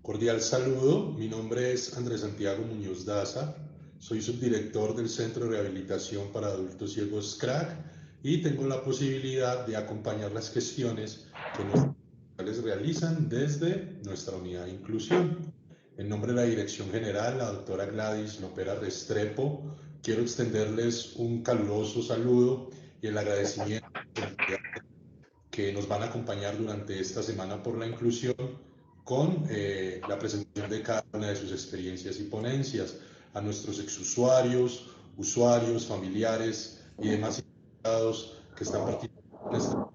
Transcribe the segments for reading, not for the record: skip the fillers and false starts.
Cordial saludo, mi nombre es Andrés Santiago Muñoz Daza, soy subdirector del Centro de Rehabilitación para Adultos Ciegos CRAC y tengo la posibilidad de acompañar las gestiones que nuestros profesionales realizan desde nuestra unidad de inclusión. En nombre de la Dirección General, la doctora Gladys Lopera Restrepo, quiero extenderles un caluroso saludo y el agradecimiento que nos van a acompañar durante esta semana por la inclusión con la presentación de cada una de sus experiencias y ponencias a nuestros exusuarios, usuarios, familiares y demás invitados que están participando en esta.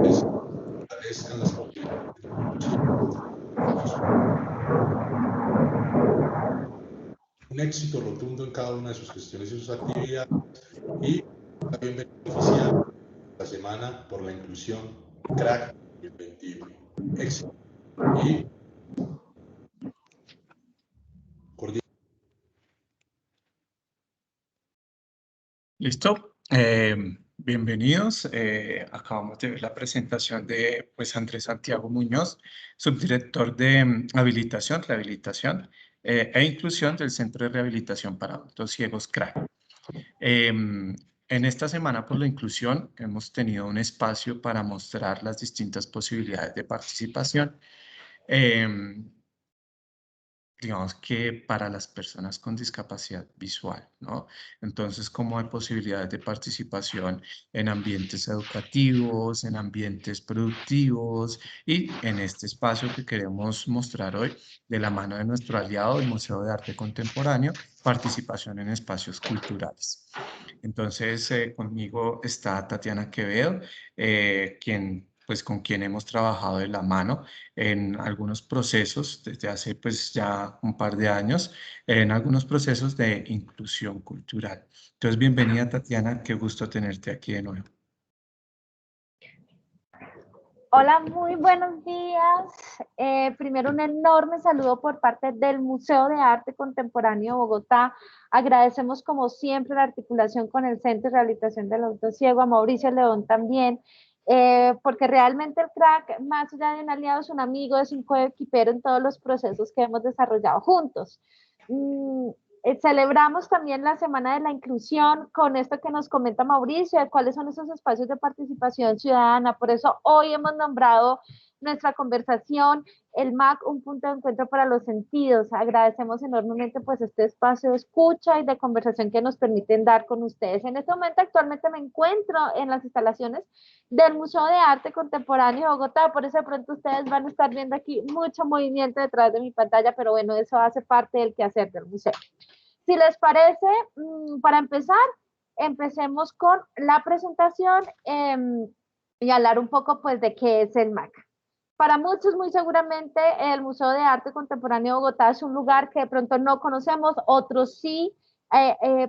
Les agradezcan las posibilidades de inclusión. Un éxito rotundo en cada una de sus gestiones y sus actividades y la bienvenida oficial a la semana por la inclusión CRAC 2021. Éxito y cordial. Listo. Bienvenidos. Acabamos de ver la presentación de Andrés Santiago Muñoz, subdirector de rehabilitación e inclusión del Centro de Rehabilitación para Adultos Ciegos CRAC. En esta semana por la inclusión hemos tenido un espacio para mostrar las distintas posibilidades de participación. Digamos que para las personas con discapacidad visual, ¿no? Entonces, cómo hay posibilidades de participación en ambientes educativos, en ambientes productivos y en este espacio que queremos mostrar hoy, de la mano de nuestro aliado, el Museo de Arte Contemporáneo, participación en espacios culturales. Entonces, conmigo está Tatiana Quevedo, con quien hemos trabajado de la mano en algunos procesos desde hace ya un par de años, en algunos procesos de inclusión cultural. Entonces, bienvenida Tatiana, qué gusto tenerte aquí de nuevo. Hola, muy buenos días. Primero un enorme saludo por parte del Museo de Arte Contemporáneo de Bogotá. Agradecemos como siempre la articulación con el Centro de Rehabilitación del Adulto Ciego, a Mauricio León también, porque realmente el CRAC, más allá de un aliado, es un amigo, es un coequipero en todos los procesos que hemos desarrollado juntos. Celebramos también la Semana de la Inclusión con esto que nos comenta Mauricio, de cuáles son esos espacios de participación ciudadana. Por eso hoy hemos nombrado nuestra conversación el MAC, un punto de encuentro para los sentidos. Agradecemos enormemente este espacio de escucha y de conversación que nos permiten dar con ustedes. En este momento actualmente me encuentro en las instalaciones del Museo de Arte Contemporáneo de Bogotá, por eso de pronto ustedes van a estar viendo aquí mucho movimiento detrás de mi pantalla, pero bueno, eso hace parte del quehacer del museo. Si les parece, para empezar, empecemos con la presentación y hablar un poco de qué es el MAC. Para muchos, muy seguramente, el Museo de Arte Contemporáneo de Bogotá es un lugar que de pronto no conocemos, otros sí,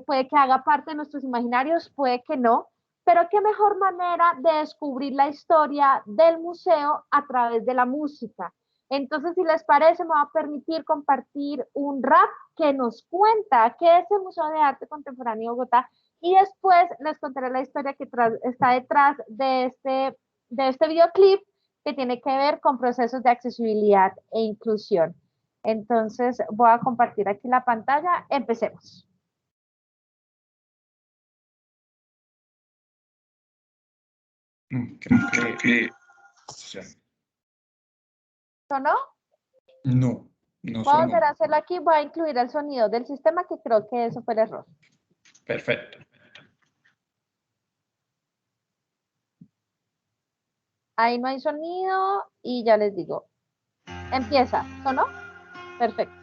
puede que haga parte de nuestros imaginarios, puede que no, pero qué mejor manera de descubrir la historia del museo a través de la música. Entonces, si les parece, me va a permitir compartir un rap que nos cuenta qué es el Museo de Arte Contemporáneo de Bogotá y después les contaré la historia que está detrás de este videoclip que tiene que ver con procesos de accesibilidad e inclusión. Entonces, voy a compartir aquí la pantalla. Empecemos. Creo que... ¿Sonó? No voy sonó. a volver a hacerlo aquí, voy a incluir el sonido del sistema, que creo que eso fue el error. Perfecto. Ahí no hay sonido y ya les digo. Empieza, ¿sonó? Perfecto.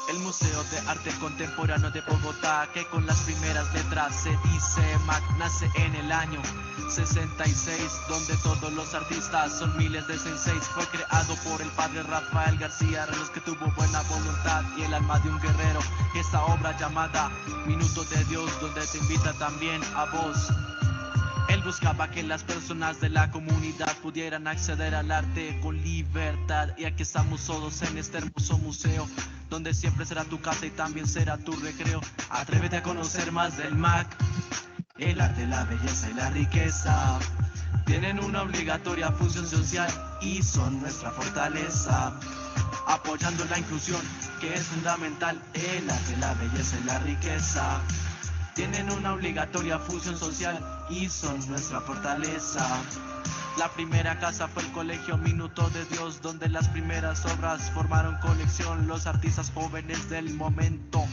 El Museo de Arte Contemporáneo de Bogotá, que con las primeras letras se dice MAC, nace en el año 66, donde todos los artistas son miles de senseis. Fue creado por el padre Rafael García Renos, que tuvo buena voluntad y el alma de un guerrero. Esta obra llamada Minuto de Dios, donde te invita también a vos. El buscaba que las personas de la comunidad pudieran acceder al arte con libertad. Y aquí estamos todos en este hermoso museo, donde siempre será tu casa y también será tu recreo. Atrévete a conocer más del MAC. El arte, la belleza y la riqueza tienen una obligatoria función social y son nuestra fortaleza. Apoyando la inclusión, que es fundamental. El arte, la belleza y la riqueza tienen una obligatoria función social y son nuestra fortaleza. La primera casa fue el Colegio Minuto de Dios, donde las primeras obras formaron colección. Los artistas jóvenes del momento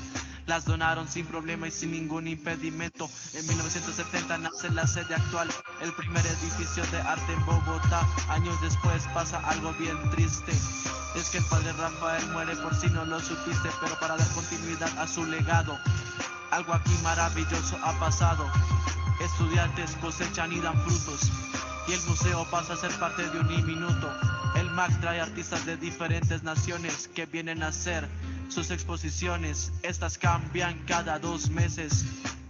las donaron sin problema y sin ningún impedimento. En 1970 nace la sede actual, el primer edificio de arte en Bogotá. Años después pasa algo bien triste. Es que el padre Rafael muere, por si no lo supiste, pero para dar continuidad a su legado, algo aquí maravilloso ha pasado. Estudiantes cosechan y dan frutos, y el museo pasa a ser parte de Uniminuto. El MAC trae artistas de diferentes naciones que vienen a hacer sus exposiciones. Estas cambian cada 2 meses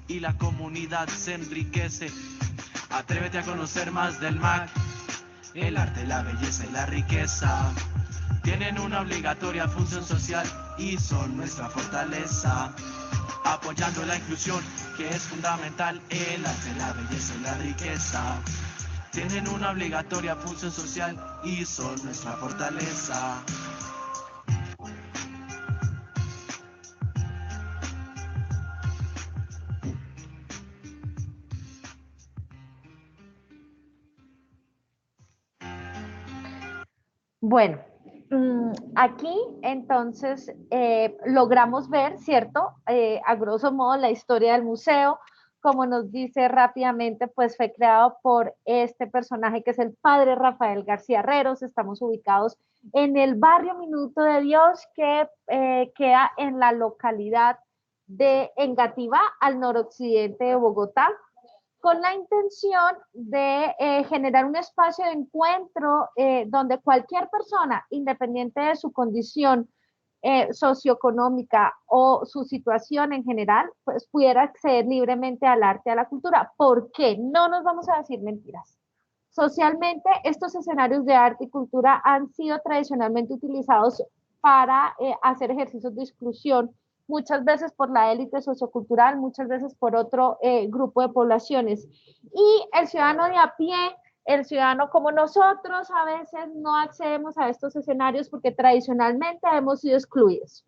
y la comunidad se enriquece. Atrévete a conocer más del MAC. El arte, la belleza y la riqueza tienen una obligatoria función social y son nuestra fortaleza. Apoyando la inclusión, que es fundamental. El arte, la belleza y la riqueza tienen una obligatoria función social y son nuestra fortaleza. Bueno, aquí entonces logramos ver, ¿cierto? A grosso modo la historia del museo, como nos dice rápidamente, pues fue creado por este personaje que es el padre Rafael García Herreros. Estamos ubicados en el barrio Minuto de Dios, que queda en la localidad de Engativá, al noroccidente de Bogotá, con la intención de generar un espacio de encuentro donde cualquier persona, independiente de su condición socioeconómica o su situación en general, pues pudiera acceder libremente al arte y a la cultura. ¿Por qué? No nos vamos a decir mentiras. Socialmente, estos escenarios de arte y cultura han sido tradicionalmente utilizados para hacer ejercicios de exclusión, muchas veces por la élite sociocultural, muchas veces por otro grupo de poblaciones. Y el ciudadano de a pie, el ciudadano como nosotros, a veces no accedemos a estos escenarios porque tradicionalmente hemos sido excluidos.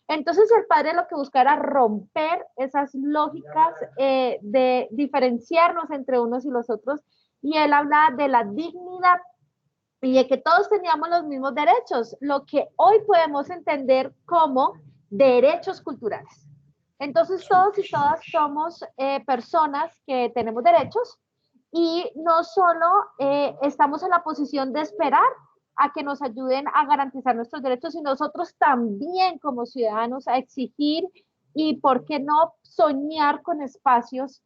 Entonces el padre lo que busca era romper esas lógicas de diferenciarnos entre unos y los otros, y él habla de la dignidad y de que todos teníamos los mismos derechos, lo que hoy podemos entender como derechos culturales. Entonces todos y todas somos personas que tenemos derechos y no solo estamos en la posición de esperar a que nos ayuden a garantizar nuestros derechos, sino nosotros también como ciudadanos a exigir y, ¿por qué no, soñar con espacios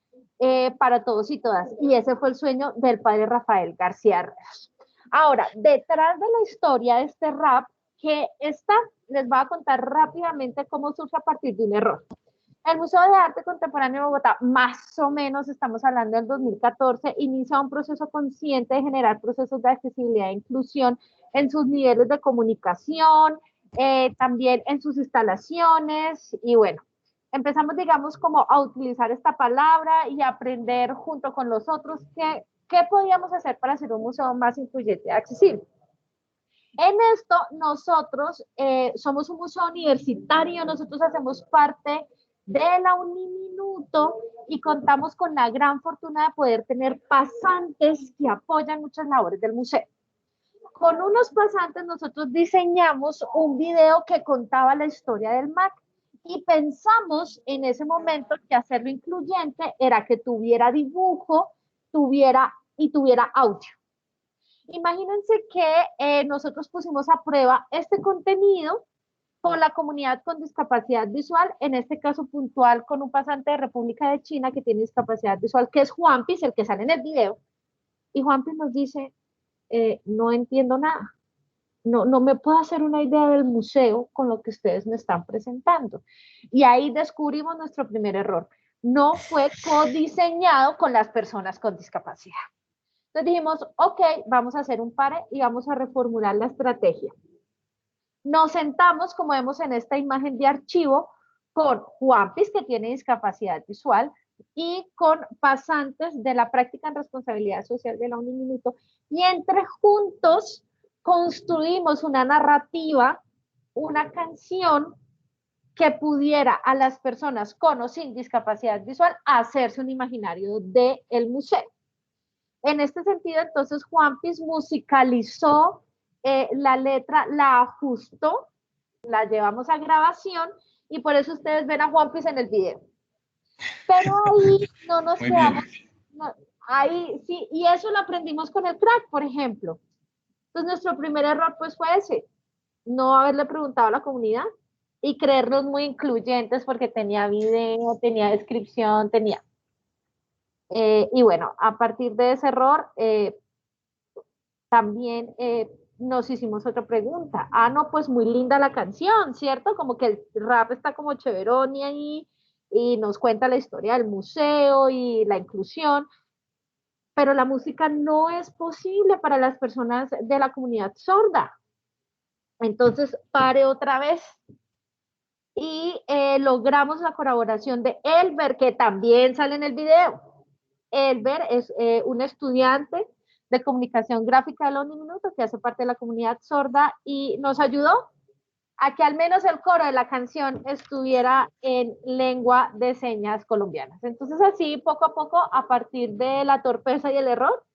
para todos y todas? Y ese fue el sueño del padre Rafael García Herreros. Ahora, detrás de la historia de este rap, que está, les voy a contar rápidamente cómo surge a partir de un error. El Museo de Arte Contemporáneo de Bogotá, más o menos estamos hablando del 2014, inicia un proceso consciente de generar procesos de accesibilidad e inclusión en sus niveles de comunicación, también en sus instalaciones, y bueno, empezamos, digamos, como a utilizar esta palabra y a aprender junto con los otros qué podíamos hacer para hacer un museo más incluyente y accesible. En esto, nosotros somos un museo universitario, nosotros hacemos parte de la Uniminuto y contamos con la gran fortuna de poder tener pasantes que apoyan muchas labores del museo. Con unos pasantes nosotros diseñamos un video que contaba la historia del MAC y pensamos en ese momento que hacerlo incluyente era que tuviera dibujo, tuviera audio. Imagínense que nosotros pusimos a prueba este contenido con la comunidad con discapacidad visual, en este caso puntual con un pasante de República de China que tiene discapacidad visual, que es Juanpis, el que sale en el video. Y Juanpis nos dice, no entiendo nada, no me puedo hacer una idea del museo con lo que ustedes me están presentando. Y ahí descubrimos nuestro primer error. no fue codiseñado con las personas con discapacidad. Entonces dijimos, ok, vamos a hacer un pare y vamos a reformular la estrategia. Nos sentamos, como vemos en esta imagen de archivo, con Juanpis, que tiene discapacidad visual, y con pasantes de la práctica en responsabilidad social de la Uniminuto, y entre juntos construimos una narrativa, una canción que pudiera a las personas con o sin discapacidad visual hacerse un imaginario del museo. En este sentido, entonces, Juanpis musicalizó la letra, la ajustó, la llevamos a grabación y por eso ustedes ven a Juanpis en el video. Pero ahí no nos Muy quedamos, bien. no, ahí sí, y eso lo aprendimos con el crack, por ejemplo. Entonces nuestro primer error pues fue ese, no haberle preguntado a la comunidad y creernos muy incluyentes porque tenía video, tenía descripción, tenía. Y bueno, a partir de ese error, también nos hicimos otra pregunta. Ah, no, pues muy linda la canción, ¿cierto? Como que el rap está como chéverón y ahí, y nos cuenta la historia del museo y la inclusión, pero la música no es posible para las personas de la comunidad sorda. Entonces, pare otra vez y logramos la colaboración de Elber, que también sale en el video. Elber es un estudiante de comunicación gráfica de la Uniminuto que hace parte de la comunidad sorda y nos ayudó a que al menos el coro de la canción estuviera en lengua de señas colombianas. Entonces así, poco a poco, a partir de la torpeza y el error,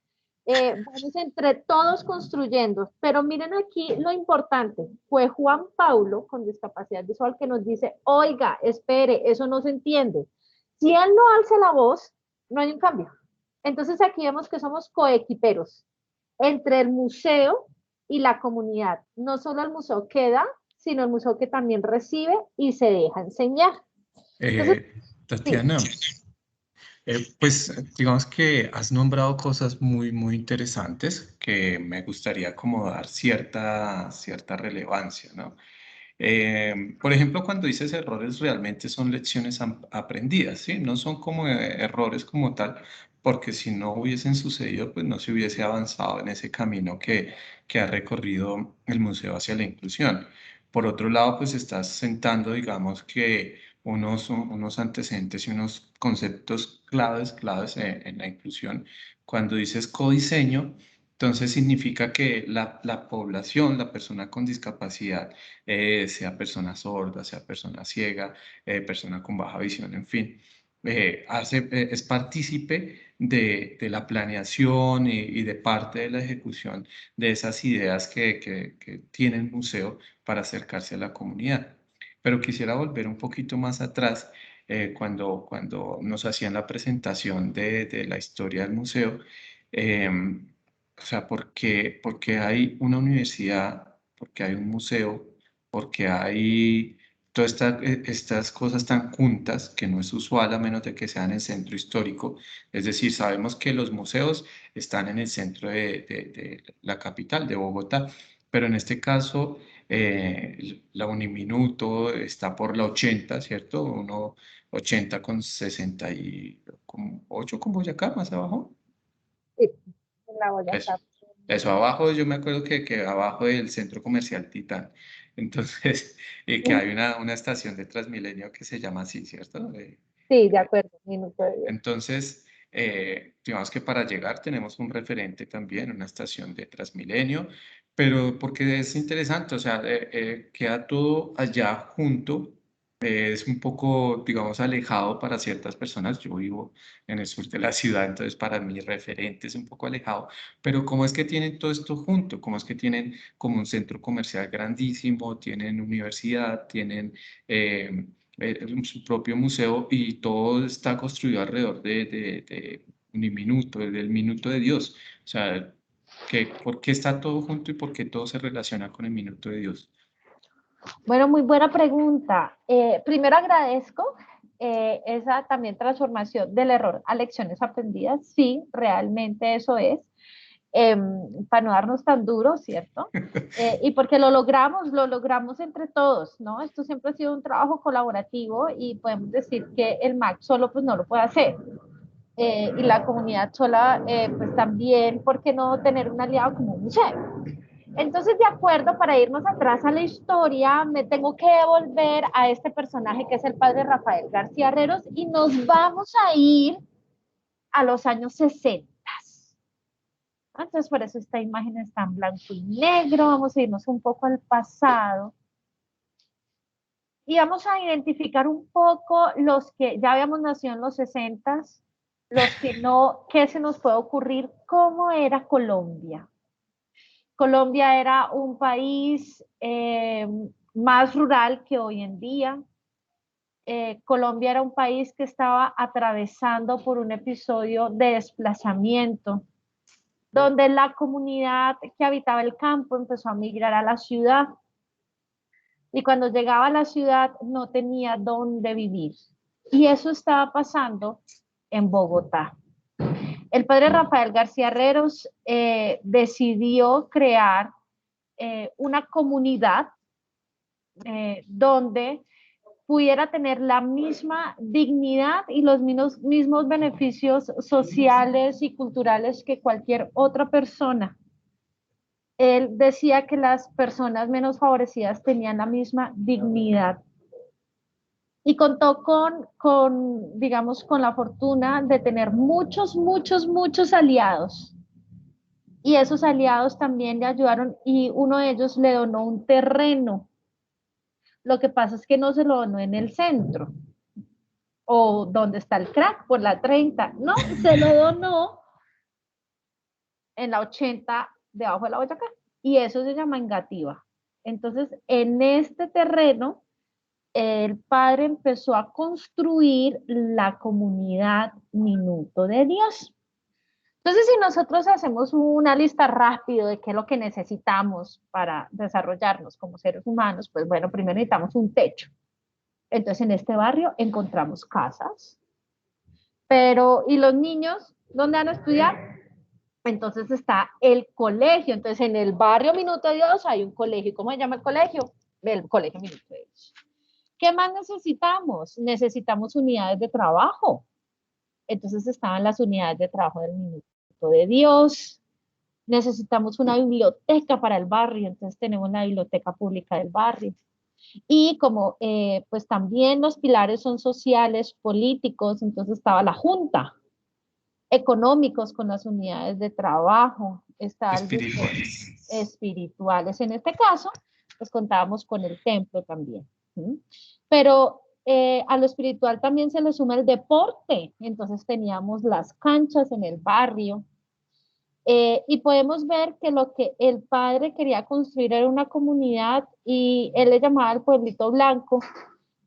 vamos entre todos construyendo. Pero miren aquí lo importante, fue Juan Paulo con discapacidad visual que nos dice, oiga, espere, eso no se entiende. Si él no alza la voz, no hay un cambio. Entonces aquí vemos que somos coequiperos entre el museo y la comunidad. No solo el museo que da, sino el museo que también recibe y se deja enseñar. Entonces, sí. Tatiana, pues digamos que has nombrado cosas muy interesantes que me gustaría como dar cierta relevancia, ¿no? Por ejemplo, cuando dices errores, realmente son lecciones aprendidas, ¿sí? No son como errores como tal, porque si no hubiesen sucedido, pues no se hubiese avanzado en ese camino que ha recorrido el museo hacia la inclusión. Por otro lado, pues estás sentando, digamos que unos antecedentes y unos conceptos claves en la inclusión. Cuando dices codiseño, entonces significa que la población, la persona con discapacidad, sea persona sorda, sea persona ciega, persona con baja visión, en fin, es partícipe de la planeación y de parte de la ejecución de esas ideas que tiene el museo para acercarse a la comunidad. Pero quisiera volver un poquito más atrás, cuando nos hacían la presentación de la historia del museo. O sea, porque hay una universidad, porque hay un museo, porque hay todas estas cosas tan juntas que no es usual a menos de que sean en el centro histórico. Es decir, sabemos que los museos están en el centro de la capital, de Bogotá, pero en este caso la Uniminuto está por la 80, ¿cierto? 80 con 68 con Boyacá, más abajo. Sí, en la Eso, Boyacá. eso abajo, yo me acuerdo que abajo del centro comercial Titán, entonces, y que hay una estación de Transmilenio que se llama así, ¿cierto? Sí, de acuerdo, minuto de Dios. Entonces, digamos que para llegar tenemos un referente también, una estación de Transmilenio, pero porque es interesante, o sea, queda todo allá junto, es un poco, digamos, alejado para ciertas personas. Yo vivo en el sur de la ciudad, entonces para mí referente es un poco alejado, pero ¿cómo es que tienen todo esto junto? ¿Cómo es que tienen como un centro comercial grandísimo, tienen universidad, tienen su propio museo y todo está construido alrededor de Uniminuto, del minuto de Dios? O sea, ¿por qué está todo junto y por qué todo se relaciona con el minuto de Dios? Bueno, muy buena pregunta. Primero agradezco esa también transformación del error a lecciones aprendidas. Sí, realmente eso es. para no darnos tan duro, ¿cierto? Y porque lo logramos entre todos, ¿no? Esto siempre ha sido un trabajo colaborativo y podemos decir que el MAC solo pues no lo puede hacer. Y la comunidad sola, pues también, ¿por qué no tener un aliado como un museo? Entonces, de acuerdo, para irnos atrás a la historia, me tengo que devolver a este personaje que es el padre Rafael García Herreros y nos vamos a ir a los años 60. Entonces, por eso esta imagen está en blanco y negro. Vamos a irnos un poco al pasado. Y vamos a identificar un poco los que ya habíamos nacido en los 60, los que no, qué se nos puede ocurrir, cómo era Colombia. Colombia era un país más rural que hoy en día. Colombia era un país que estaba atravesando por un episodio de desplazamiento, donde la comunidad que habitaba el campo empezó a migrar a la ciudad. Y cuando llegaba a la ciudad no tenía dónde vivir. Y eso estaba pasando en Bogotá. El padre Rafael García Herreros decidió crear una comunidad donde pudiera tener la misma dignidad y los mismos beneficios sociales y culturales que cualquier otra persona. Él decía que las personas menos favorecidas tenían la misma dignidad. Y contó digamos, con la fortuna de tener muchos aliados. Y esos aliados también le ayudaron y uno de ellos le donó un terreno. Lo que pasa es que no se lo donó en el centro o donde está el crack, por la 30. No, se lo donó en la 80, debajo de la Boyacá. Y eso se llama Engativá. Entonces, en este terreno, el padre empezó a construir la comunidad Minuto de Dios. Entonces, si nosotros hacemos una lista rápido de qué es lo que necesitamos para desarrollarnos como seres humanos, pues bueno, primero necesitamos un techo. Entonces, en este barrio encontramos casas, pero ¿y los niños dónde van a estudiar? Entonces está el colegio. Entonces, en el barrio Minuto de Dios hay un colegio. ¿Cómo se llama el colegio? El colegio Minuto de Dios. ¿Qué más necesitamos? Necesitamos unidades de trabajo. Entonces estaban las unidades de trabajo del Minuto de Dios. Necesitamos una biblioteca para el barrio, entonces tenemos la biblioteca pública del barrio. Y como pues también los pilares son sociales, políticos, entonces estaba la junta, económicos con las unidades de trabajo, espirituales. En este caso, pues contábamos con el templo también. ¿Sí? Pero a lo espiritual también se le suma el deporte, entonces teníamos las canchas en el barrio, y podemos ver que lo que el padre quería construir era una comunidad y él le llamaba al pueblito blanco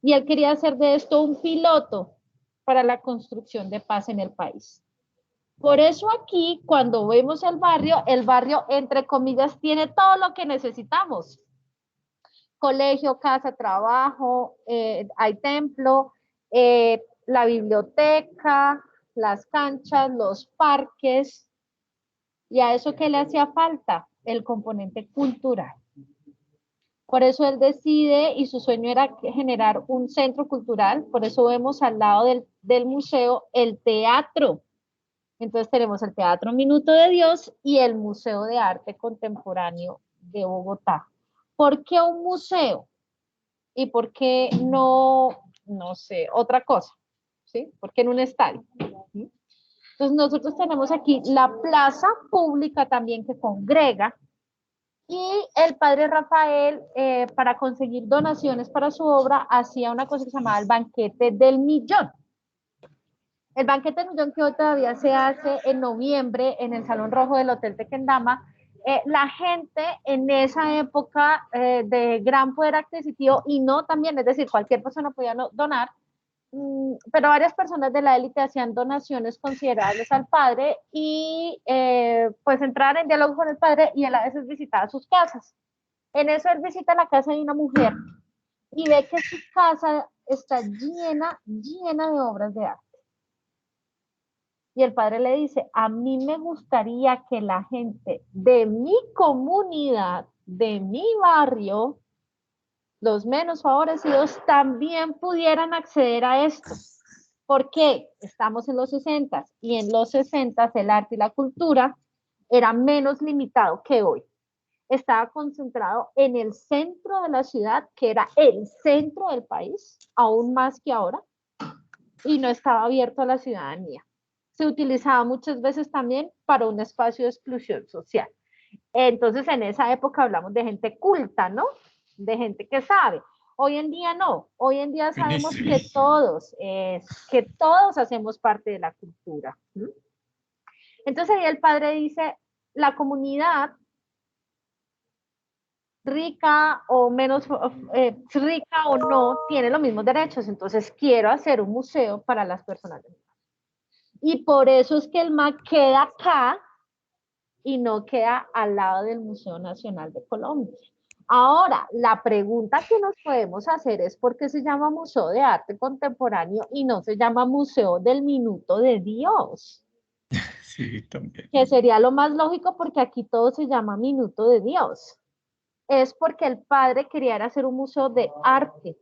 y él quería hacer de esto un piloto para la construcción de paz en el país. Por eso aquí, cuando vemos el barrio, entre comillas, tiene todo lo que necesitamos. Colegio, casa, trabajo, hay templo, la biblioteca, las canchas, los parques. ¿Y a eso qué le hacía falta? El componente cultural. Por eso él decide, y su sueño era generar un centro cultural, por eso vemos al lado del museo el teatro. Entonces tenemos el Teatro Minuto de Dios y el Museo de Arte Contemporáneo de Bogotá. ¿Por qué un museo? ¿Y por qué no sé, otra cosa? ¿Sí? ¿Por qué en un estadio? ¿Sí? Entonces nosotros tenemos aquí la plaza pública también que congrega y el padre Rafael para conseguir donaciones para su obra hacía una cosa que se llamaba el banquete del millón. El banquete del millón que hoy todavía se hace en noviembre en el Salón Rojo del Hotel Tequendama. La gente en esa época de gran poder adquisitivo y no también, es decir, cualquier persona podía donar, pero varias personas de la élite hacían donaciones considerables al padre y pues entrar en diálogo con el padre y él a veces visitaba sus casas. En eso él visita la casa de una mujer y ve que su casa está llena de obras de arte. Y el padre le dice, a mí me gustaría que la gente de mi comunidad, de mi barrio, los menos favorecidos, también pudieran acceder a esto. ¿Por qué? Estamos en los 60 y en los 60 el arte y la cultura era menos limitado que hoy. Estaba concentrado en el centro de la ciudad, que era el centro del país, aún más que ahora, y no estaba abierto a la ciudadanía. Se utilizaba muchas veces también para un espacio de exclusión social. Entonces, en esa época hablamos de gente culta, ¿no? De gente que sabe. Hoy en día no. Hoy en día sabemos que todos hacemos parte de la cultura. ¿Mm? Entonces, ahí el padre dice, la comunidad rica o menos rica o no tiene los mismos derechos. Entonces, quiero hacer un museo para las personas de mi barrio. Y por eso es que el MAC queda acá y no queda al lado del Museo Nacional de Colombia. Ahora, la pregunta que nos podemos hacer es por qué se llama Museo de Arte Contemporáneo y no se llama Museo del Minuto de Dios. Sí, también. Que sería lo más lógico porque aquí todo se llama Minuto de Dios. Es porque el padre quería hacer un museo de arte.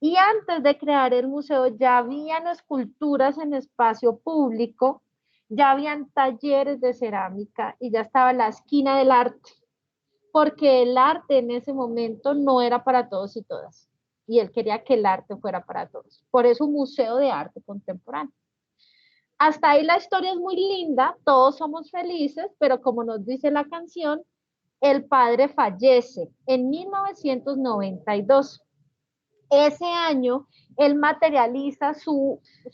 Y antes de crear el museo ya habían esculturas en espacio público, ya habían talleres de cerámica y ya estaba la esquina del arte, porque el arte en ese momento no era para todos y todas. Y él quería que el arte fuera para todos. Por eso un museo de arte contemporáneo. Hasta ahí la historia es muy linda, todos somos felices, pero como nos dice la canción, el padre fallece en 1992. Ese año, él materializa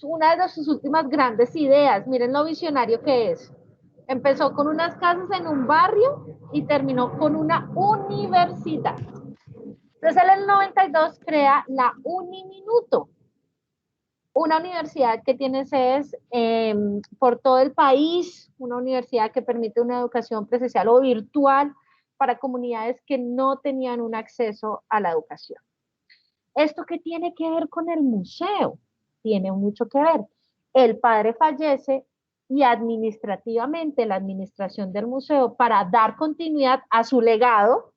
una de sus últimas grandes ideas. Miren lo visionario que es. Empezó con unas casas en un barrio y terminó con una universidad. Entonces, él en el 92 crea la Uniminuto, una universidad que tiene sedes por todo el país, una universidad que permite una educación presencial o virtual para comunidades que no tenían un acceso a la educación. ¿Esto qué tiene que ver con el museo? Tiene mucho que ver. El padre fallece y administrativamente la administración del museo, para dar continuidad a su legado,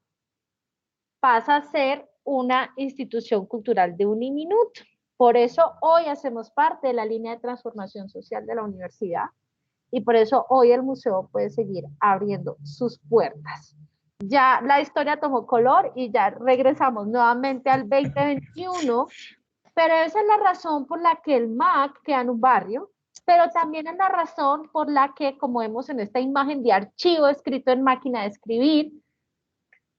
pasa a ser una institución cultural de Uniminuto. Por eso hoy hacemos parte de la línea de transformación social de la universidad y por eso hoy el museo puede seguir abriendo sus puertas. Ya la historia tomó color y ya regresamos nuevamente al 2021, pero esa es la razón por la que el MAC queda en un barrio, pero también es la razón por la que, como vemos en esta imagen de archivo escrito en máquina de escribir,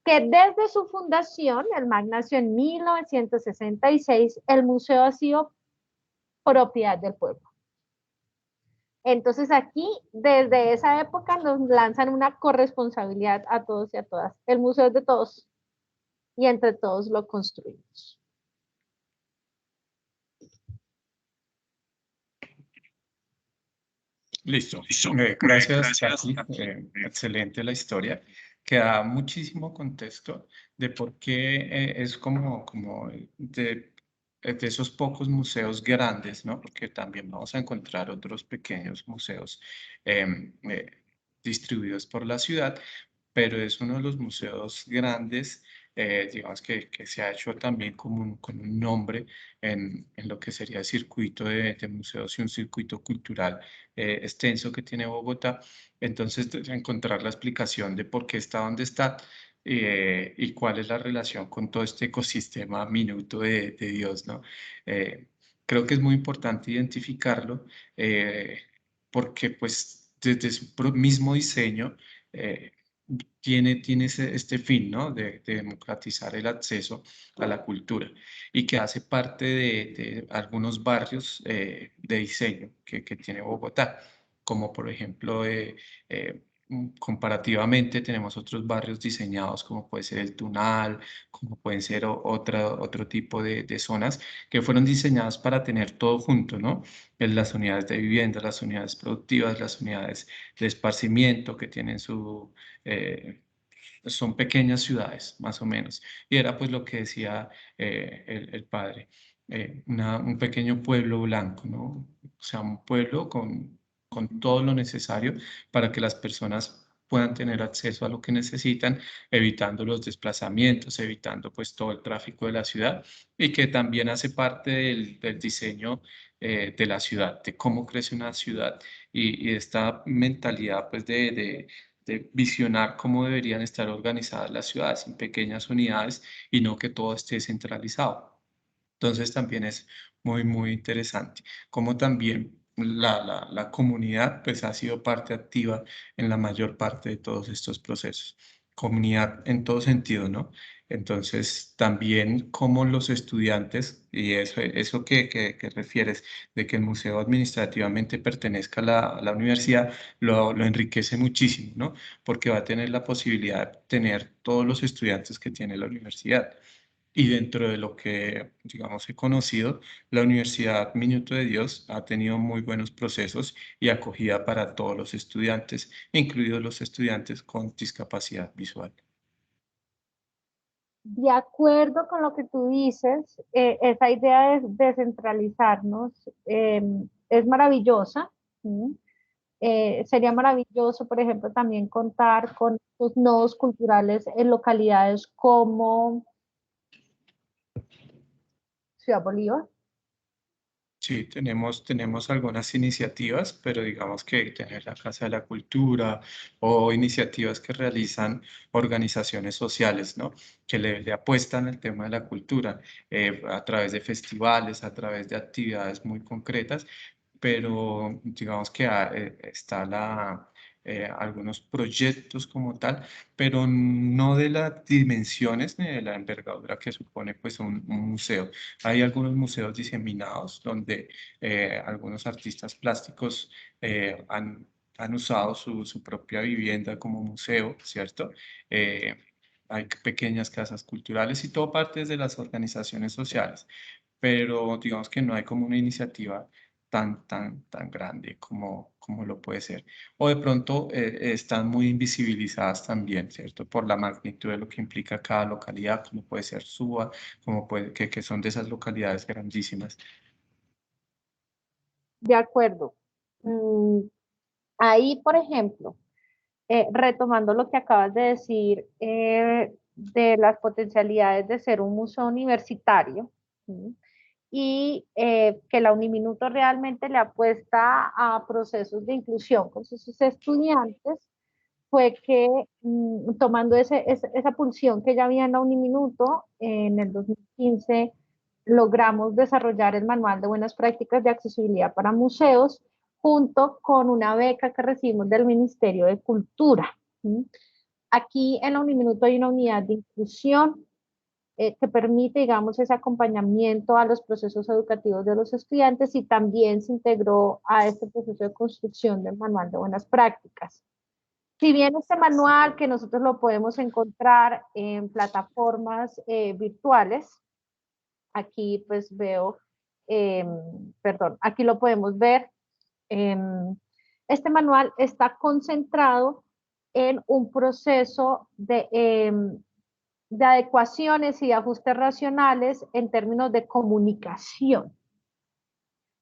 que desde su fundación, el MAC nació en 1966, el museo ha sido propiedad del pueblo. Entonces aquí, desde esa época, nos lanzan una corresponsabilidad a todos y a todas. El museo es de todos y entre todos lo construimos. Listo. Gracias, Jackie. Excelente la historia, que da muchísimo contexto de por qué es como de esos pocos museos grandes, ¿no? Porque también vamos a encontrar otros pequeños museos distribuidos por la ciudad, pero es uno de los museos grandes, digamos que se ha hecho también con un nombre en lo que sería el circuito de museos y un circuito cultural extenso que tiene Bogotá. Entonces, encontrar la explicación de por qué está donde está y cuál es la relación con todo este ecosistema minuto de Dios, ¿no? Creo que es muy importante identificarlo porque, pues, desde su mismo diseño, tiene este fin, ¿no? De democratizar el acceso a la cultura y que hace parte de algunos barrios de diseño que tiene Bogotá, como por ejemplo, comparativamente tenemos otros barrios diseñados como puede ser el Tunal, como pueden ser otro tipo de zonas que fueron diseñadas para tener todo junto, ¿no? En las unidades de vivienda, las unidades productivas, las unidades de esparcimiento que tienen son pequeñas ciudades, más o menos. Y era pues lo que decía el padre. un pequeño pueblo blanco, ¿no? O sea, un pueblo con todo lo necesario para que las personas puedan tener acceso a lo que necesitan, evitando los desplazamientos, evitando pues todo el tráfico de la ciudad y que también hace parte del diseño de la ciudad, de cómo crece una ciudad y esta mentalidad pues de visionar cómo deberían estar organizadas las ciudades en pequeñas unidades y no que todo esté centralizado. Entonces también es muy interesante, como también la comunidad pues ha sido parte activa en la mayor parte de todos estos procesos. Comunidad en todo sentido, ¿no? Entonces también como los estudiantes, y eso que refieres de que el museo administrativamente pertenezca a la universidad, lo enriquece muchísimo, ¿no? Porque va a tener la posibilidad de tener todos los estudiantes que tiene la universidad. Y dentro de lo que, digamos, he conocido, la Universidad Minuto de Dios ha tenido muy buenos procesos y acogida para todos los estudiantes, incluidos los estudiantes con discapacidad visual. De acuerdo con lo que tú dices, esa idea de descentralizarnos es maravillosa. ¿Sí? Sería maravilloso, por ejemplo, también contar con estos nodos culturales en localidades como Ciudad Bolívar. Sí, tenemos algunas iniciativas, pero digamos que tener la Casa de la Cultura o iniciativas que realizan organizaciones sociales, ¿no? Que le apuestan al tema de la cultura a través de festivales, a través de actividades muy concretas, pero digamos que está algunos proyectos como tal, pero no de las dimensiones ni de la envergadura que supone pues un museo. Hay algunos museos diseminados donde algunos artistas plásticos han usado su propia vivienda como museo, ¿cierto? Hay pequeñas casas culturales y todo parte de las organizaciones sociales, pero digamos que no hay como una iniciativa tan grande como lo puede ser. O de pronto están muy invisibilizadas también, ¿cierto? Por la magnitud de lo que implica cada localidad, como puede ser Suba, como puede que son de esas localidades grandísimas. De acuerdo. Mm, ahí, por ejemplo, retomando lo que acabas de decir de las potencialidades de ser un museo universitario, ¿sí? Y que la Uniminuto realmente le apuesta a procesos de inclusión con sus estudiantes, fue que tomando esa pulsión que ya había en la Uniminuto, en el 2015 logramos desarrollar el Manual de Buenas Prácticas de Accesibilidad para Museos, junto con una beca que recibimos del Ministerio de Cultura. ¿Sí? Aquí en la Uniminuto hay una unidad de inclusión que permite, digamos, ese acompañamiento a los procesos educativos de los estudiantes y también se integró a este proceso de construcción del Manual de Buenas Prácticas. Si bien este manual que nosotros lo podemos encontrar en plataformas virtuales, aquí pues veo, perdón, aquí lo podemos ver, este manual está concentrado en un proceso de adecuaciones y ajustes racionales en términos de comunicación.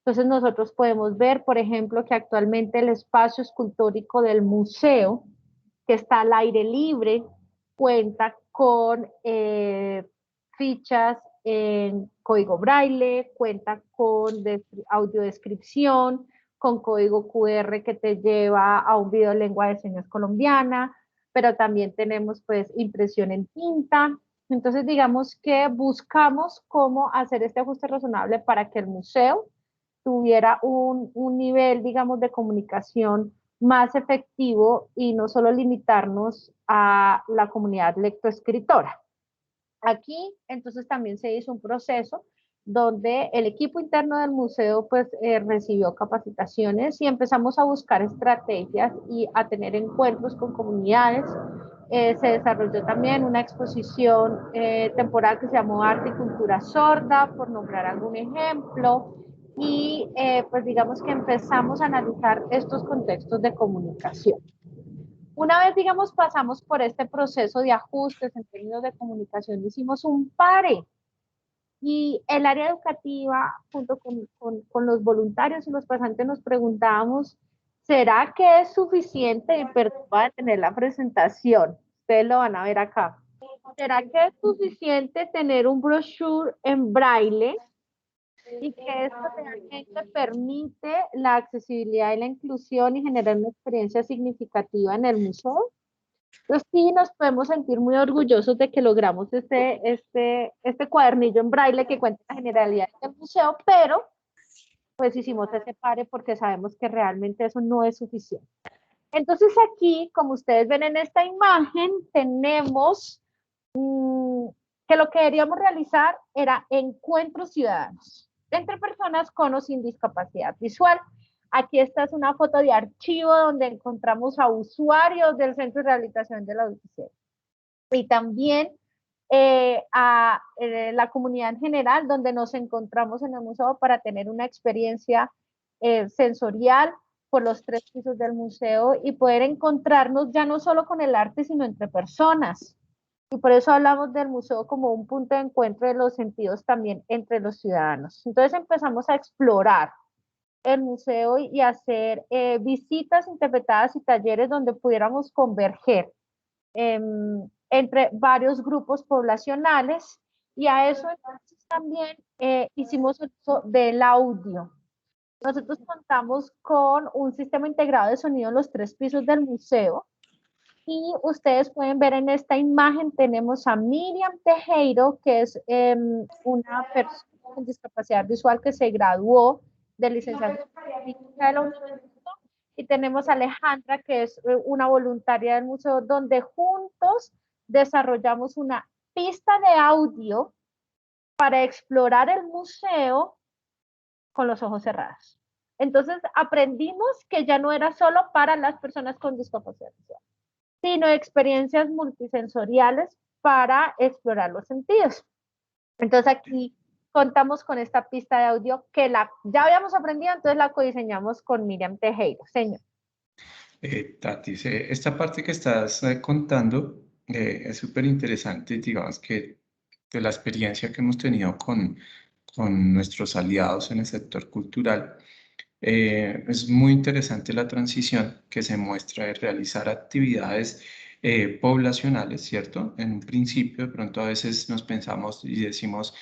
Entonces nosotros podemos ver, por ejemplo, que actualmente el espacio escultórico del museo, que está al aire libre, cuenta con fichas en código braille, cuenta con audiodescripción, con código QR que te lleva a un video de lengua de señas colombiana, pero también tenemos pues impresión en tinta. Entonces digamos que buscamos cómo hacer este ajuste razonable para que el museo tuviera un nivel, digamos, de comunicación más efectivo y no solo limitarnos a la comunidad lectoescritora. Aquí, entonces, también se hizo un proceso donde el equipo interno del museo pues recibió capacitaciones y empezamos a buscar estrategias y a tener encuentros con comunidades. Se desarrolló también una exposición temporal que se llamó Arte y Cultura Sorda, por nombrar algún ejemplo, y pues digamos que empezamos a analizar estos contextos de comunicación. Una vez, digamos, pasamos por este proceso de ajustes en términos de comunicación, hicimos un pare Y el área educativa, junto con los voluntarios y los pasantes, nos preguntábamos, ¿será que es suficiente? Y perdón, voy a tener la presentación, ustedes lo van a ver acá. ¿Será que es suficiente tener un brochure en braille y que esto realmente permite la accesibilidad y la inclusión y generar una experiencia significativa en el museo? Entonces sí nos podemos sentir muy orgullosos de que logramos este cuadernillo en braille que cuenta la generalidad del museo, pero pues hicimos ese pare porque sabemos que realmente eso no es suficiente. Entonces aquí, como ustedes ven en esta imagen, tenemos que lo que queríamos realizar era encuentros ciudadanos entre personas con o sin discapacidad visual. Aquí esta es una foto de archivo donde encontramos a usuarios del Centro de Rehabilitación de la Adultez Ciega y también a la comunidad en general, donde nos encontramos en el museo para tener una experiencia sensorial por los 3 pisos del museo y poder encontrarnos ya no solo con el arte, sino entre personas. Y por eso hablamos del museo como un punto de encuentro de los sentidos también entre los ciudadanos. Entonces empezamos a explorar el museo y hacer visitas interpretadas y talleres donde pudiéramos converger entre varios grupos poblacionales y a eso entonces también hicimos uso del audio. Nosotros contamos con un sistema integrado de sonido en los 3 pisos del museo y ustedes pueden ver en esta imagen, tenemos a Miriam Tejero, que es una persona con discapacidad visual que se graduó de licenciatura de la universidad, y tenemos a Alejandra, que es una voluntaria del museo, donde juntos desarrollamos una pista de audio para explorar el museo con los ojos cerrados. Entonces aprendimos que ya no era solo para las personas con discapacidad visual, sino experiencias multisensoriales para explorar los sentidos. Entonces aquí contamos con esta pista de audio que ya habíamos aprendido, entonces la codiseñamos con Miriam Tejero. Señor. Tati, esta parte que estás contando es súper interesante, digamos que de la experiencia que hemos tenido con nuestros aliados en el sector cultural. Es muy interesante la transición que se muestra de realizar actividades poblacionales, ¿cierto? En un principio, de pronto a veces nos pensamos y decimos,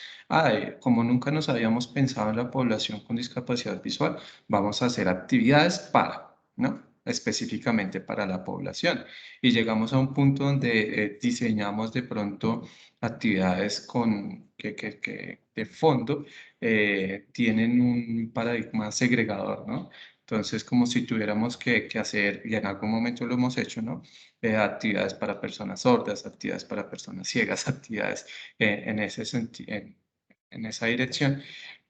como nunca nos habíamos pensado en la población con discapacidad visual, vamos a hacer actividades para, ¿no? Específicamente para la población. Y llegamos a un punto donde diseñamos de pronto actividades que de fondo tienen un paradigma segregador, ¿no? Entonces, como si tuviéramos que hacer, y en algún momento lo hemos hecho, ¿no? Actividades para personas sordas, actividades para personas ciegas, actividades en ese en esa dirección,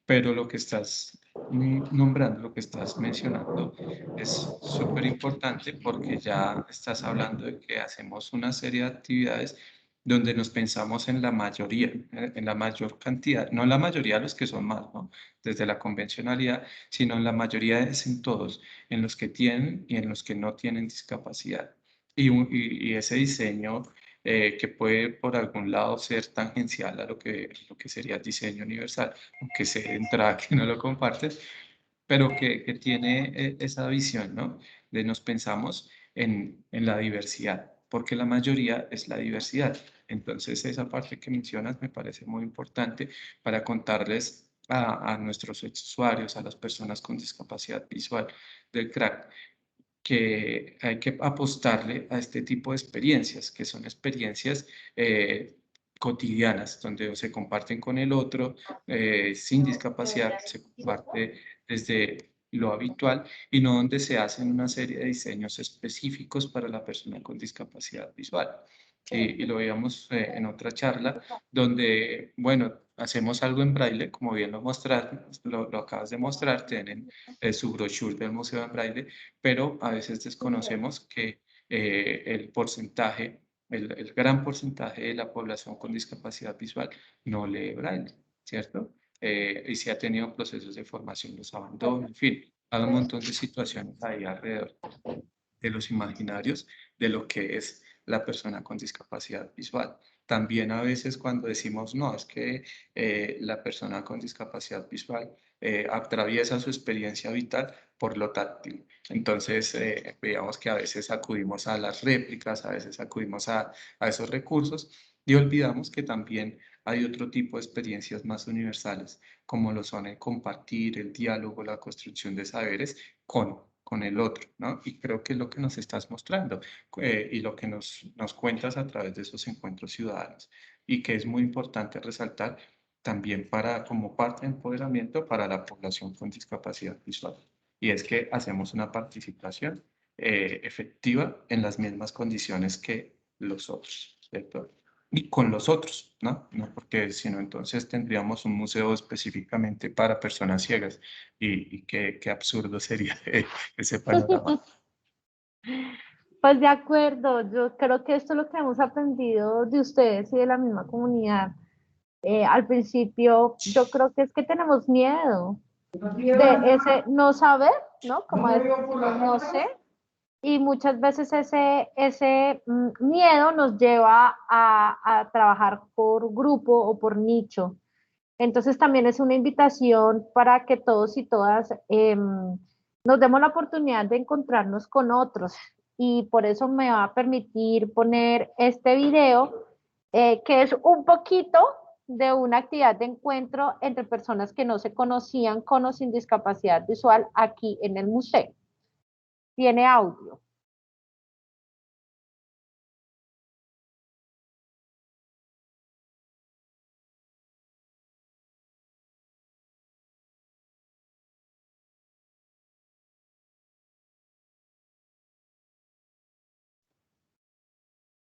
pero lo que estás nombrando, lo que estás mencionando es súper importante porque ya estás hablando de que hacemos una serie de actividades donde nos pensamos en la mayoría, en la mayor cantidad, no en la mayoría de los que son más, ¿no? Desde la convencionalidad, sino en la mayoría es en todos, en los que tienen y en los que no tienen discapacidad. Y ese diseño que puede por algún lado ser tangencial a lo que sería el diseño universal, aunque se de entrada que no lo compartes, pero que tiene esa visión, ¿no? De nos pensamos en la diversidad, porque la mayoría es la diversidad. Entonces, esa parte que mencionas me parece muy importante para contarles a nuestros usuarios, a las personas con discapacidad visual del crack, que hay que apostarle a este tipo de experiencias, que son experiencias cotidianas, donde se comparten con el otro sin discapacidad, se comparte desde lo habitual y no donde se hacen una serie de diseños específicos para la persona con discapacidad visual. Y lo veíamos en otra charla, donde, bueno, hacemos algo en braille, como bien lo acabas de mostrar, tienen su brochure del Museo en Braille, pero a veces desconocemos que el porcentaje, el gran porcentaje de la población con discapacidad visual no lee Braille, ¿cierto? Y si ha tenido procesos de formación, los abandona, en fin, hay un montón de situaciones ahí alrededor de los imaginarios de lo que es la persona con discapacidad visual. También a veces cuando decimos, no, es que la persona con discapacidad visual atraviesa su experiencia vital por lo táctil. Entonces, digamos que a veces acudimos a las réplicas, a veces acudimos a esos recursos y olvidamos que también hay otro tipo de experiencias más universales, como lo son el compartir, el diálogo, la construcción de saberes con el otro, ¿no? Y creo que es lo que nos estás mostrando y lo que nos cuentas a través de esos encuentros ciudadanos y que es muy importante resaltar también como parte de empoderamiento para la población con discapacidad visual. Y es que hacemos una participación efectiva en las mismas condiciones que los otros, ¿cierto? Y con los otros, ¿no? No, porque si no, entonces tendríamos un museo específicamente para personas ciegas y qué absurdo sería ese panorama. Pues de acuerdo, yo creo que esto es lo que hemos aprendido de ustedes y de la misma comunidad. Al principio, yo creo que es que tenemos miedo de ese no saber, ¿no? Como decimos, no sé. Y muchas veces ese miedo nos lleva a trabajar por grupo o por nicho. Entonces también es una invitación para que todos y todas nos demos la oportunidad de encontrarnos con otros. Y por eso me va a permitir poner este video, que es un poquito de una actividad de encuentro entre personas que no se conocían con o sin discapacidad visual aquí en el museo. Tiene audio.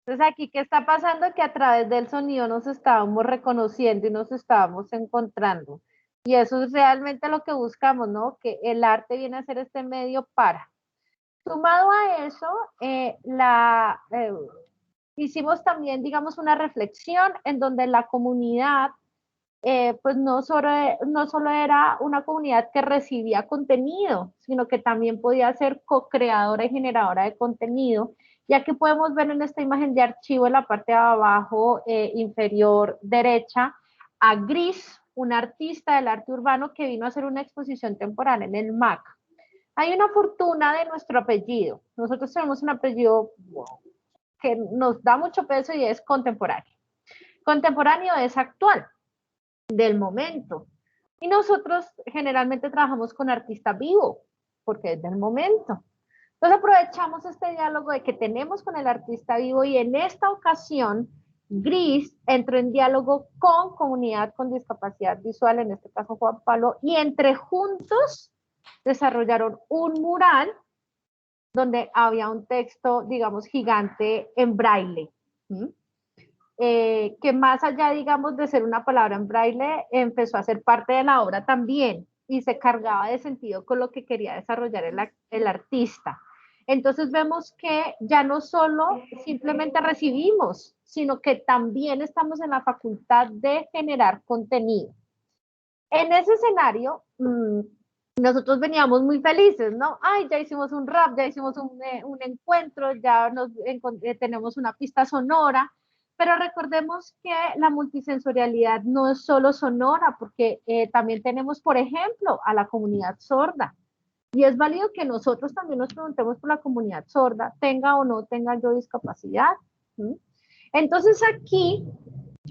Entonces aquí, ¿qué está pasando? Que a través del sonido nos estábamos reconociendo y nos estábamos encontrando. Y eso es realmente lo que buscamos, ¿no? Que el arte viene a ser este medio para. Sumado a eso, hicimos también, digamos, una reflexión en donde la comunidad, pues no solo era una comunidad que recibía contenido, sino que también podía ser co-creadora y generadora de contenido, ya que podemos ver en esta imagen de archivo en la parte de abajo inferior derecha a Gris, un artista del arte urbano que vino a hacer una exposición temporal en el MAC. Hay una fortuna de nuestro apellido. Nosotros tenemos un apellido que nos da mucho peso y es contemporáneo. Contemporáneo es actual, del momento. Y nosotros generalmente trabajamos con artista vivo, porque es del momento. Entonces aprovechamos este diálogo de que tenemos con el artista vivo y en esta ocasión Gris entró en diálogo con comunidad con discapacidad visual, en este caso Juan Pablo, y entre juntos desarrollaron un mural donde había un texto, digamos, gigante en braille. Que más allá, digamos, de ser una palabra en braille, empezó a ser parte de la obra también y se cargaba de sentido con lo que quería desarrollar el artista. Entonces vemos que ya no solo simplemente recibimos, sino que también estamos en la facultad de generar contenido. En ese escenario, nosotros veníamos muy felices, ¿no? Ay, ya hicimos un rap, ya hicimos un encuentro, ya tenemos una pista sonora, pero recordemos que la multisensorialidad no es solo sonora, porque también tenemos, por ejemplo, a la comunidad sorda. Y es válido que nosotros también nos preguntemos por la comunidad sorda, tenga o no tenga yo discapacidad. Entonces aquí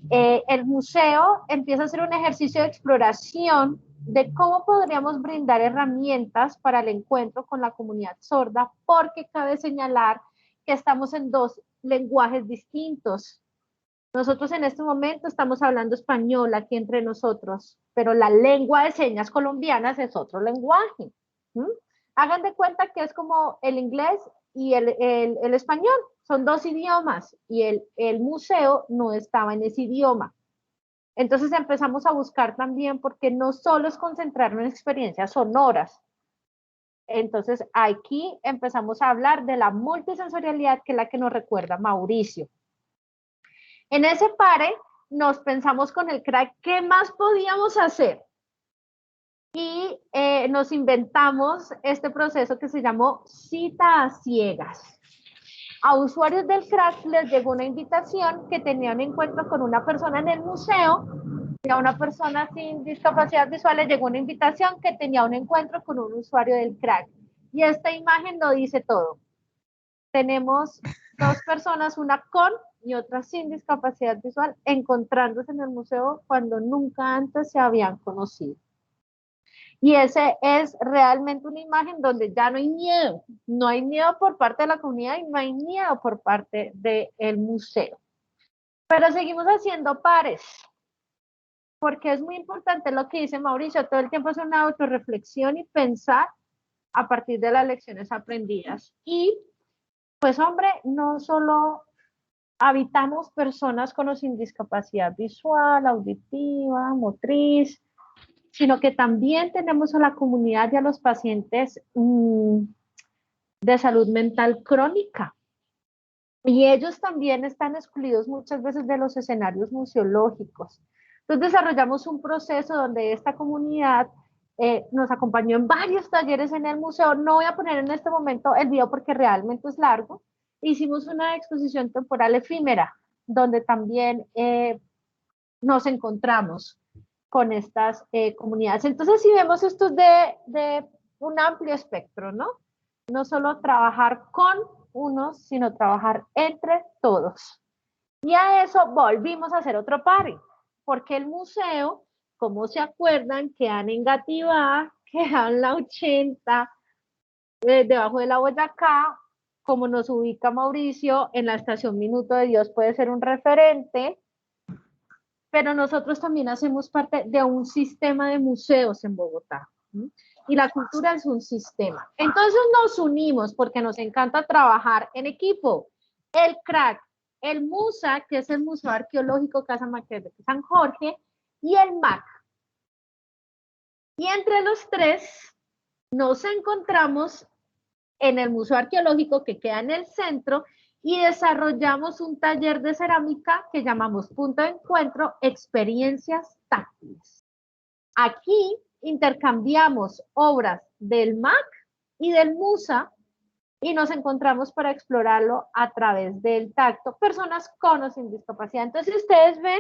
el museo empieza a hacer un ejercicio de exploración de cómo podríamos brindar herramientas para el encuentro con la comunidad sorda, porque cabe señalar que estamos en dos lenguajes distintos. Nosotros en este momento estamos hablando español aquí entre nosotros, pero la lengua de señas colombianas es otro lenguaje. Hagan de cuenta que es como el inglés y el español, son dos idiomas y el museo no estaba en ese idioma. Entonces empezamos a buscar también, porque no solo es concentrarnos en experiencias sonoras. Entonces aquí empezamos a hablar de la multisensorialidad, que es la que nos recuerda Mauricio. En ese pare nos pensamos con el crack qué más podíamos hacer. Y nos inventamos este proceso que se llamó cita a ciegas. A usuarios del crack les llegó una invitación que tenía un encuentro con una persona en el museo, y a una persona sin discapacidad visual le llegó una invitación que tenía un encuentro con un usuario del crack. Y esta imagen lo dice todo. Tenemos dos personas, una con y otra sin discapacidad visual, encontrándose en el museo cuando nunca antes se habían conocido. Y ese es realmente una imagen donde ya no hay miedo por parte de la comunidad y no hay miedo por parte del museo. Pero seguimos haciendo pares, porque es muy importante lo que dice Mauricio, todo el tiempo es una autorreflexión y pensar a partir de las lecciones aprendidas. Y pues hombre, no solo habitamos personas con o sin discapacidad visual, auditiva, motriz, sino que también tenemos a la comunidad y a los pacientes de salud mental crónica. Y ellos también están excluidos muchas veces de los escenarios museológicos. Entonces desarrollamos un proceso donde esta comunidad nos acompañó en varios talleres en el museo. No voy a poner en este momento el video porque realmente es largo. Hicimos una exposición temporal efímera, donde también nos encontramos con estas comunidades. Entonces, si vemos esto es de un amplio espectro, ¿no? No solo trabajar con unos, sino trabajar entre todos. Y a eso volvimos a hacer otro party, porque el museo, como se acuerdan, quedan en Gativá, quedan la 80, debajo de la Boyacá, como nos ubica Mauricio, en la estación Minuto de Dios puede ser un referente, pero nosotros también hacemos parte de un sistema de museos en Bogotá. Y la cultura es un sistema. Entonces nos unimos porque nos encanta trabajar en equipo. El CRAC, el MUSA, que es el Museo Arqueológico Casa Maquet de San Jorge, y el MAC. Y entre los tres nos encontramos en el Museo Arqueológico que queda en el centro y desarrollamos un taller de cerámica que llamamos Punto de Encuentro, Experiencias Táctiles. Aquí intercambiamos obras del MAC y del MUSA y nos encontramos para explorarlo a través del tacto, personas con o sin discapacidad. Entonces, si ustedes ven,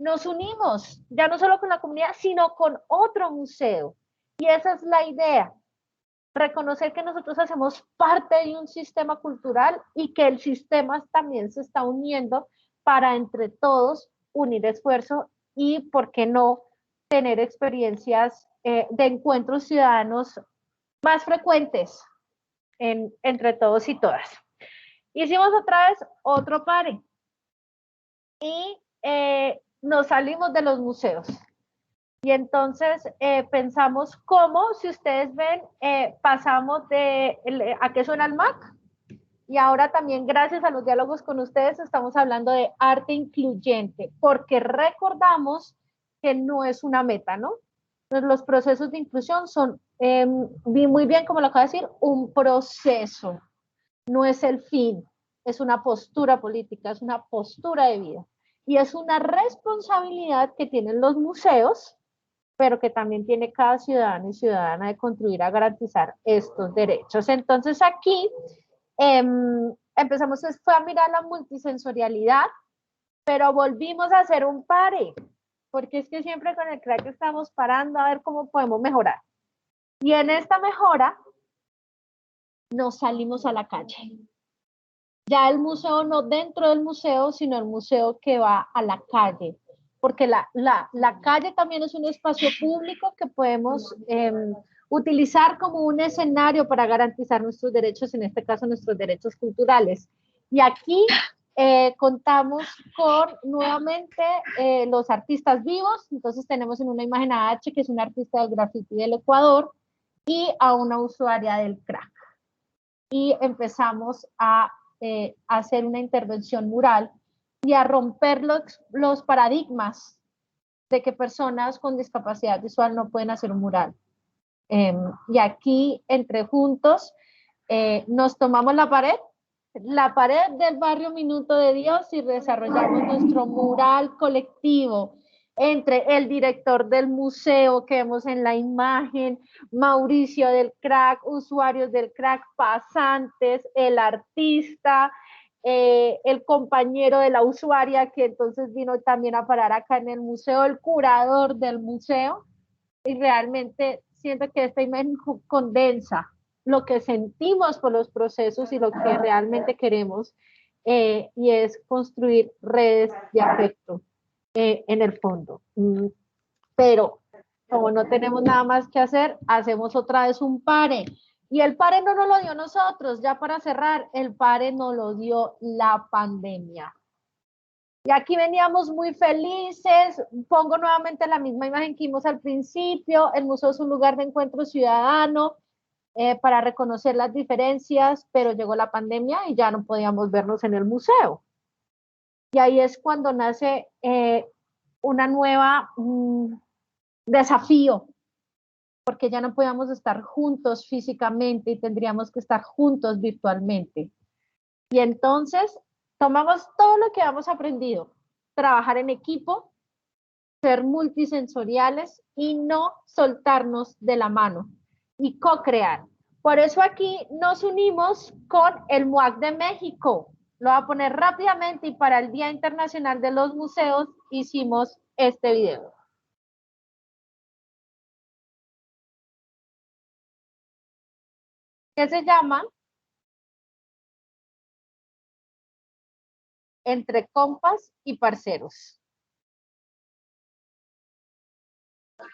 nos unimos, ya no solo con la comunidad, sino con otro museo. Y esa es la idea, reconocer que nosotros hacemos parte de un sistema cultural y que el sistema también se está uniendo para entre todos unir esfuerzo y, ¿por qué no?, tener experiencias de encuentros ciudadanos más frecuentes entre todos y todas. Hicimos otra vez otro party y nos salimos de los museos. Y entonces pensamos cómo, si ustedes ven, pasamos a qué suena el MAC. Y ahora también, gracias a los diálogos con ustedes, estamos hablando de arte incluyente, porque recordamos que no es una meta, ¿no? Entonces, los procesos de inclusión son, muy bien, como lo acabo de decir, un proceso, no es el fin, es una postura política, es una postura de vida. Y es una responsabilidad que tienen los museos, pero que también tiene cada ciudadano y ciudadana de contribuir a garantizar estos derechos. Entonces aquí empezamos a mirar la multisensorialidad, pero volvimos a hacer un pare, porque es que siempre con el CRAC estamos parando a ver cómo podemos mejorar. Y en esta mejora nos salimos a la calle. Ya el museo no dentro del museo, sino el museo que va a la calle, porque la calle también es un espacio público que podemos utilizar como un escenario para garantizar nuestros derechos, en este caso nuestros derechos culturales. Y aquí contamos con nuevamente los artistas vivos. Entonces tenemos en una imagen a H, que es una artista del graffiti del Ecuador, y a una usuaria del crack. Y empezamos a hacer una intervención mural y a romper los paradigmas de que personas con discapacidad visual no pueden hacer un mural. Y aquí, entre juntos, nos tomamos la pared del barrio Minuto de Dios, y desarrollamos nuestro mural colectivo entre el director del museo que vemos en la imagen, Mauricio del crack, usuarios del crack, pasantes, el artista, el compañero de la usuaria que entonces vino también a parar acá en el museo, el curador del museo, y realmente siento que esta imagen condensa lo que sentimos por los procesos y lo que realmente queremos, y es construir redes de afecto en el fondo. Pero como no tenemos nada más que hacer, hacemos otra vez un pare. Y el pare no nos lo dio nosotros, ya para cerrar, el pare nos lo dio la pandemia. Y aquí veníamos muy felices, pongo nuevamente la misma imagen que vimos al principio, el museo es un lugar de encuentro ciudadano para reconocer las diferencias, pero llegó la pandemia y ya no podíamos vernos en el museo. Y ahí es cuando nace una nueva desafío, porque ya no podíamos estar juntos físicamente y tendríamos que estar juntos virtualmente. Y entonces tomamos todo lo que hemos aprendido, trabajar en equipo, ser multisensoriales y no soltarnos de la mano y co-crear. Por eso aquí nos unimos con el MUAC de México. Lo voy a poner rápidamente y para el Día Internacional de los Museos hicimos este video. Que se llama Entre compas y parceros.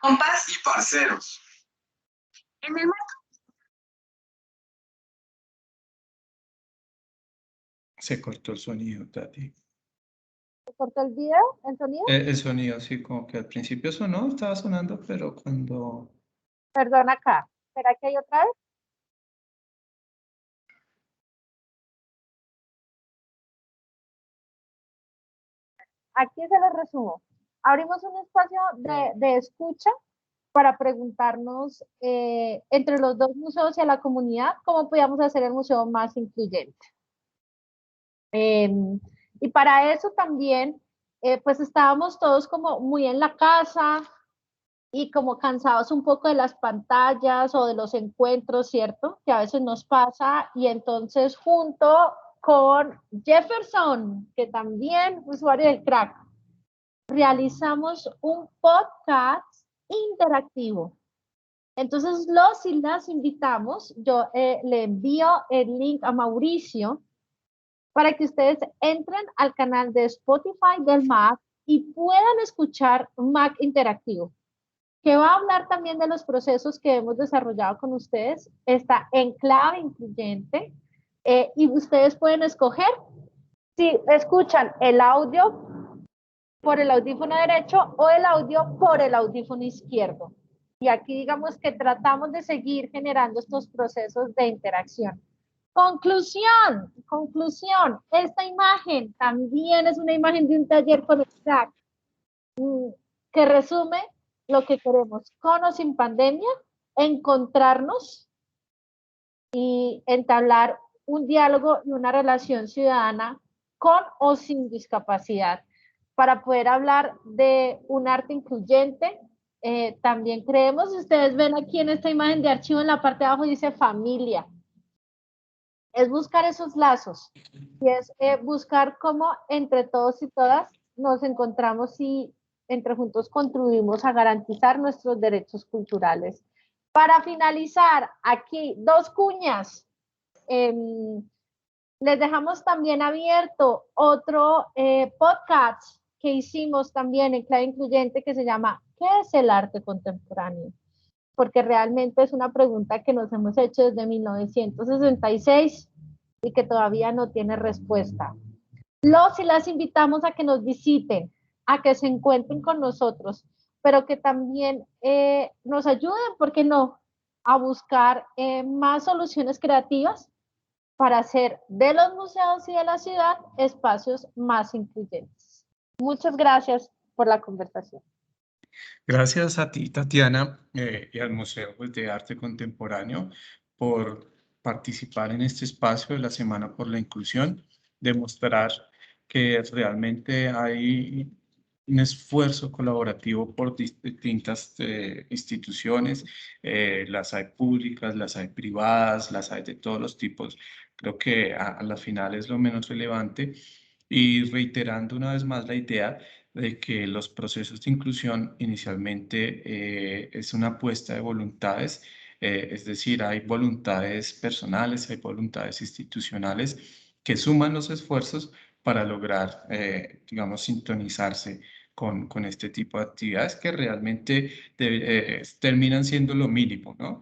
Compas y parceros. En el Se cortó el sonido, Tati. ¿Se cortó el video, el sonido? El sonido, sí, como que al principio sonó, estaba sonando, pero cuando... Perdón, acá. ¿Será que hay otra vez? Aquí se los resumo. Abrimos un espacio de escucha para preguntarnos entre los dos museos y a la comunidad cómo podíamos hacer el museo más incluyente. Y para eso también, pues estábamos todos como muy en la casa y como cansados un poco de las pantallas o de los encuentros, ¿cierto? Que a veces nos pasa, y entonces junto con Jefferson, que también usuario del Crack, realizamos un podcast interactivo. Entonces los y las invitamos, yo le envío el link a Mauricio para que ustedes entren al canal de Spotify del MAC y puedan escuchar MAC Interactivo, que va a hablar también de los procesos que hemos desarrollado con ustedes. Está en clave incluyente y ustedes pueden escoger si escuchan el audio por el audífono derecho o el audio por el audífono izquierdo. Y aquí digamos que tratamos de seguir generando estos procesos de interacción. Conclusión, esta imagen también es una imagen de un taller con el Crack, que resume lo que queremos con o sin pandemia, encontrarnos y entablar un diálogo y una relación ciudadana con o sin discapacidad, para poder hablar de un arte incluyente. También creemos, si ustedes ven aquí en esta imagen de archivo en la parte de abajo dice familia, es buscar esos lazos y es buscar cómo entre todos y todas nos encontramos y entre juntos contribuimos a garantizar nuestros derechos culturales. Para finalizar, aquí dos cuñas. Les dejamos también abierto otro podcast que hicimos también en Clave Incluyente que se llama ¿qué es el arte contemporáneo? Porque realmente es una pregunta que nos hemos hecho desde 1966 y que todavía no tiene respuesta. Los y las invitamos a que nos visiten, a que se encuentren con nosotros, pero que también nos ayuden, ¿por qué no?, a buscar más soluciones creativas para hacer de los museos y de la ciudad espacios más incluyentes. Muchas gracias por la conversación. Gracias a ti, Tatiana, y al Museo de Arte Contemporáneo por participar en este espacio de la Semana por la Inclusión, demostrar que realmente hay un esfuerzo colaborativo por distintas instituciones, las hay públicas, las hay privadas, las hay de todos los tipos. Creo que a la final es lo menos relevante y reiterando una vez más la idea de que los procesos de inclusión inicialmente es una apuesta de voluntades, es decir, hay voluntades personales, hay voluntades institucionales que suman los esfuerzos para lograr, digamos, sintonizarse con este tipo de actividades que realmente terminan siendo lo mínimo, ¿no?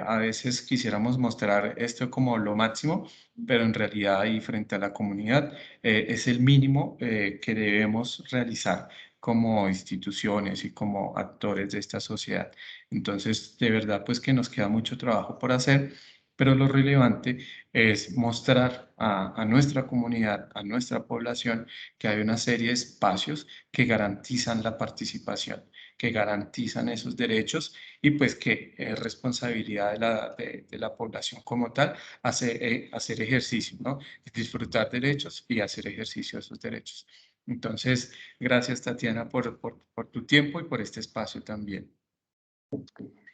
A veces quisiéramos mostrar esto como lo máximo, pero en realidad y frente a la comunidad es el mínimo que debemos realizar como instituciones y como actores de esta sociedad. Entonces, de verdad, pues que nos queda mucho trabajo por hacer, pero lo relevante es mostrar a nuestra comunidad, a nuestra población, que hay una serie de espacios que garantizan la participación, que garantizan esos derechos y pues que es responsabilidad de la población como tal hacer ejercicio, ¿no? Disfrutar derechos y hacer ejercicio de esos derechos. Entonces, gracias Tatiana por tu tiempo y por este espacio también.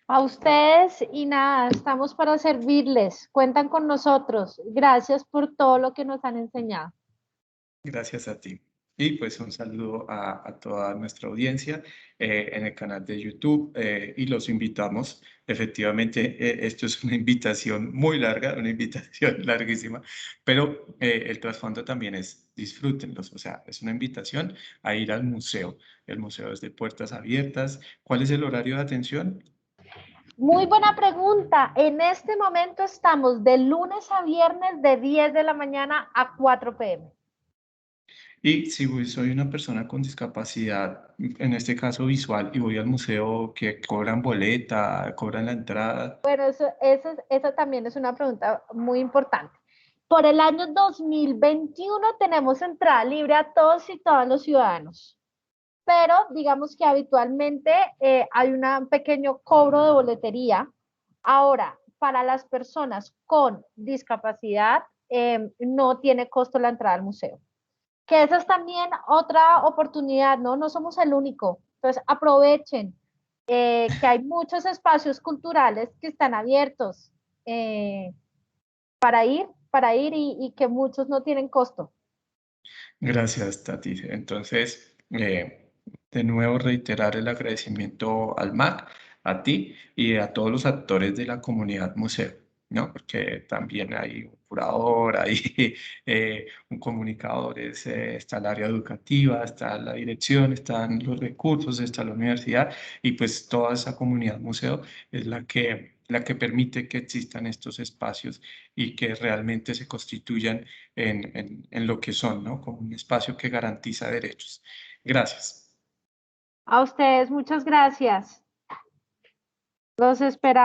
A ustedes y nada, estamos para servirles. Cuentan con nosotros. Gracias por todo lo que nos han enseñado. Gracias a ti. Y pues un saludo a toda nuestra audiencia en el canal de YouTube y los invitamos. Efectivamente, esto es una invitación muy larga, una invitación larguísima, pero el trasfondo también es disfrútenlos. O sea, es una invitación a ir al museo. El museo es de puertas abiertas. ¿Cuál es el horario de atención? Muy buena pregunta. En este momento estamos de lunes a viernes de 10 de la mañana a 4 p.m. Y si soy una persona con discapacidad, en este caso visual, y voy al museo, que cobran boleta, cobran la entrada. Bueno, eso también es una pregunta muy importante. Por el año 2021 tenemos entrada libre a todos y todas los ciudadanos, pero digamos que habitualmente hay un pequeño cobro de boletería. Ahora, para las personas con discapacidad, no tiene costo la entrada al museo. Que esa es también otra oportunidad, ¿no? No somos el único. Entonces, aprovechen que hay muchos espacios culturales que están abiertos eh, para ir y que muchos no tienen costo. Gracias, Tati. Entonces, de nuevo reiterar el agradecimiento al MAC, a ti y a todos los actores de la comunidad museo, ¿no? Porque también hay un curador, hay un comunicador, está el área educativa, está la dirección, están los recursos, está la universidad y pues toda esa comunidad museo es la que permite que existan estos espacios y que realmente se constituyan en lo que son, ¿no? Como un espacio que garantiza derechos. Gracias. A ustedes, muchas gracias. Los esperamos.